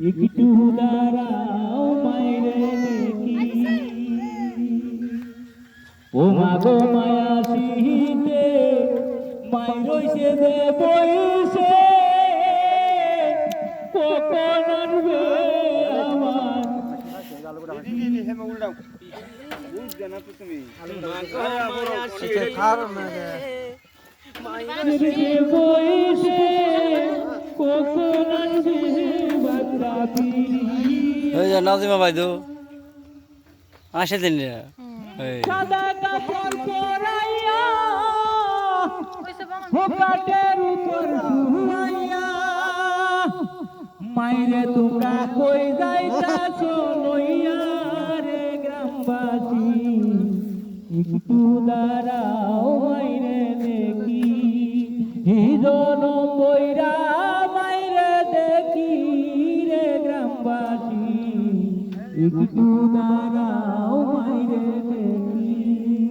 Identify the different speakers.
Speaker 1: একটু দাঁড়াও মাইরে দেখি ও মাগো মায়া শীতে মাইরইছে যে বইছে কখন আসবে আমার বইছে কখন আসবে বাদরাতি
Speaker 2: নাজিমা বাইদু আসে দিন
Speaker 1: সাদা কাপড় পরাইয়া হোকাটের উপর শুয়াইয়া মাইরে তোমরা কই যাইতাছো লইয়া রে গ্রামবাসী একটু দাঁড়াও মাইরে দেখি হিজন বইরা মাইরে দেখি রে গ্রামবাসী একটু দাঁড়াও